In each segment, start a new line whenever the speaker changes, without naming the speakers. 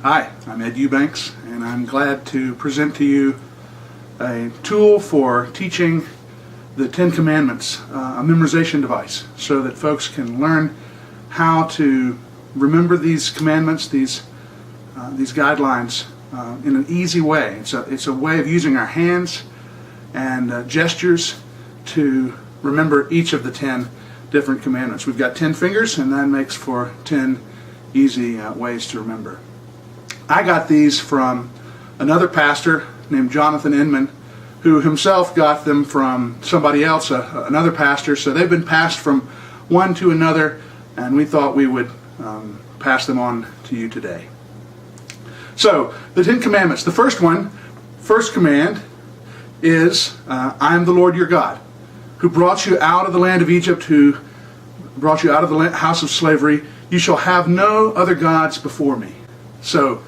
Hi, I'm Ed Eubanks, and I'm glad to present to you a tool for teaching the Ten Commandments, a memorization device, so that folks can learn how to remember these commandments, these guidelines in an easy way. It's a way of using our hands and gestures to remember each of the 10 different commandments. We've got 10 fingers, and that makes for 10 easy ways to remember. I got these from another pastor named Jonathan Inman, who himself got them from somebody else, another pastor. So they've been passed from one to another, and we thought we would pass them on to you today. So, the 10 Commandments. The first command is, I am the Lord your God, who brought you out of the land of Egypt, who brought you out of the house of slavery. You shall have no other gods before me. So,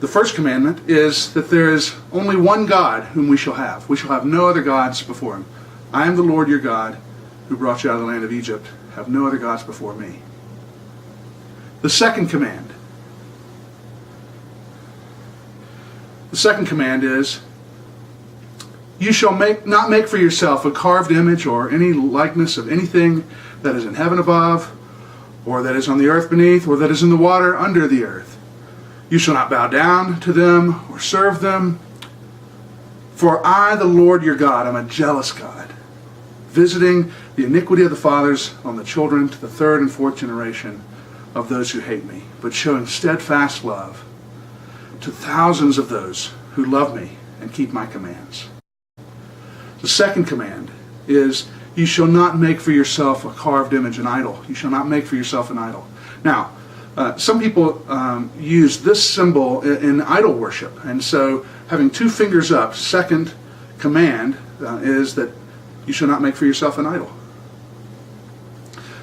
the first commandment is that there is only one God whom we shall have. We shall have no other gods before him. I am the Lord your God, who brought you out of the land of Egypt. Have no other gods before me. The second command. The second command is, you shall not make for yourself a carved image or any likeness of anything that is in heaven above, or that is on the earth beneath, or that is in the water under the earth. You shall not bow down to them or serve them. For I, the Lord your God, am a jealous God, visiting the iniquity of the fathers on the children to the third and fourth generation of those who hate me, but showing steadfast love to thousands of those who love me and keep my commands. The second command is, you shall not make for yourself a carved image, an idol. You shall not make for yourself an idol. Now, some people use this symbol in idol worship, and so having two fingers up, second command is that you shall not make for yourself an idol.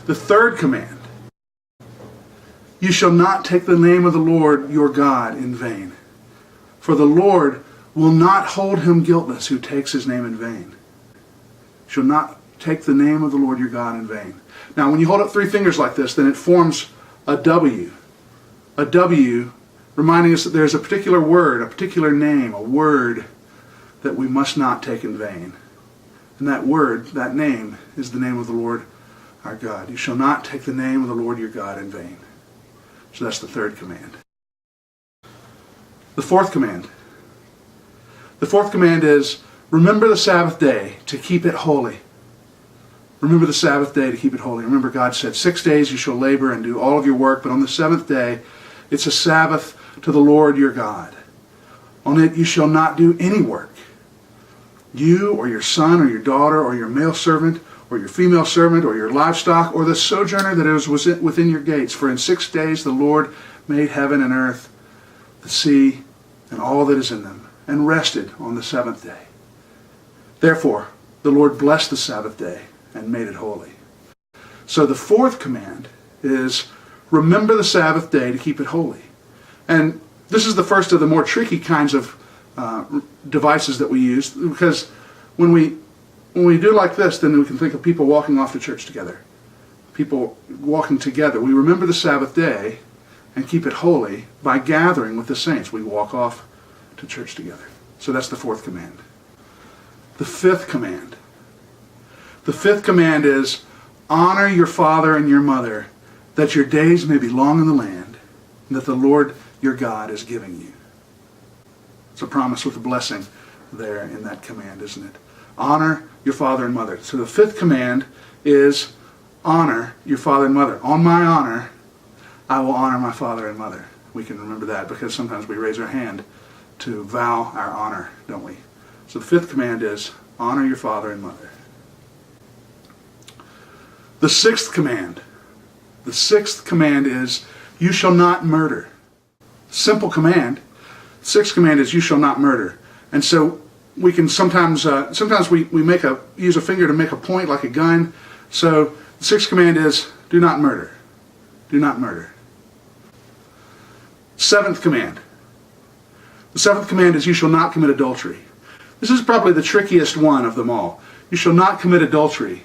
The third command, you shall not take the name of the Lord your God in vain, for the Lord will not hold him guiltless who takes his name in vain. You shall not take the name of the Lord your God in vain. Now, when you hold up three fingers like this, then it forms a W. A W reminding us that there's a particular word, a particular name, a word that we must not take in vain. And that word, that name, is the name of the Lord our God. You shall not take the name of the Lord your God in vain. So that's the third command. The fourth command. The fourth command is, remember the Sabbath day to keep it holy. Remember the Sabbath day to keep it holy. Remember, God said, 6 days you shall labor and do all of your work, but on the seventh day, it's a Sabbath to the Lord your God. On it you shall not do any work. You or your son or your daughter or your male servant or your female servant or your livestock or the sojourner that is within your gates. For in 6 days the Lord made heaven and earth, the sea, and all that is in them, and rested on the seventh day. Therefore, the Lord blessed the Sabbath day and made it holy. So the fourth command is, remember the Sabbath day to keep it holy. And this is the first of the more tricky kinds of devices that we use, because when we do like this, then we can think of people walking off to church together. People walking together. We remember the Sabbath day and keep it holy by gathering with the saints. We walk off to church together. So that's the fourth command. The fifth command. The fifth command is, honor your father and your mother, that your days may be long in the land, and that the Lord your God is giving you. It's a promise with a blessing there in that command, isn't it? Honor your father and mother. So the fifth command is, honor your father and mother. On my honor, I will honor my father and mother. We can remember that because sometimes we raise our hand to vow our honor, don't we? So the fifth command is, honor your father and mother. The sixth command. The sixth command is, you shall not murder. Simple command. Sixth command is, you shall not murder. And so we can sometimes we use a finger to make a point like a gun. So the sixth command is, do not murder. Do not murder. Seventh command. The seventh command is, you shall not commit adultery. This is probably the trickiest one of them all. You shall not commit adultery.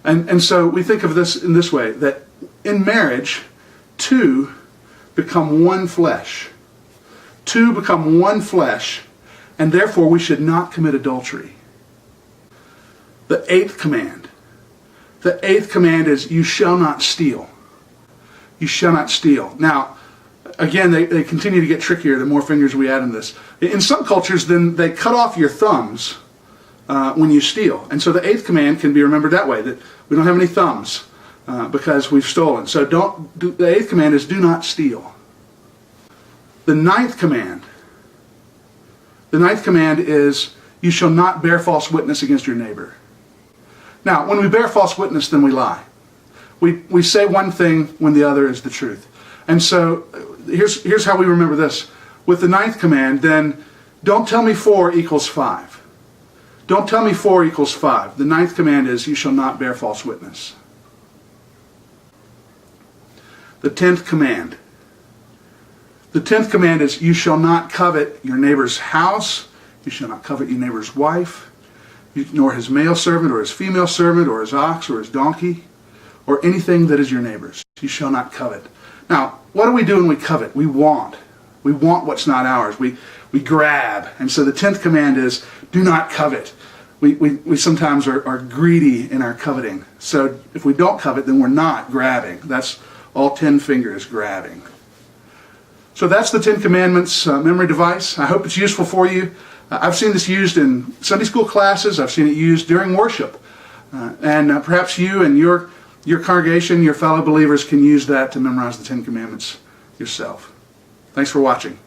And so we think of this in this way, that in marriage, two become one flesh. Two become one flesh, and therefore we should not commit adultery. The eighth command. The eighth command is, you shall not steal. You shall not steal. Now, again, they continue to get trickier the more fingers we add in this. In some cultures, then they cut off your thumbs when you steal. And so the eighth command can be remembered that way, that we don't have any thumbs because we've stolen. So the eighth command is, do not steal. The ninth command is, you shall not bear false witness against your neighbor. Now, when we bear false witness, then we lie. We say one thing when the other is the truth. And so here's how we remember this. With the ninth command, then, don't tell me 4 equals 5. Don't tell me 4 equals 5. The ninth command is, you shall not bear false witness. The 10th command. The 10th command is, you shall not covet your neighbor's house. You shall not covet your neighbor's wife, nor his male servant, or his female servant, or his ox, or his donkey, or anything that is your neighbor's. You shall not covet. Now, what do we do when we covet? We want. We want what's not ours. We grab. And so the 10th command is, do not covet. We sometimes are greedy in our coveting. So if we don't covet, then we're not grabbing. That's all 10 fingers grabbing. So that's the 10 Commandments memory device. I hope it's useful for you. I've seen this used in Sunday school classes. I've seen it used during worship. And perhaps you and your congregation, your fellow believers, can use that to memorize the 10 Commandments yourself. Thanks for watching.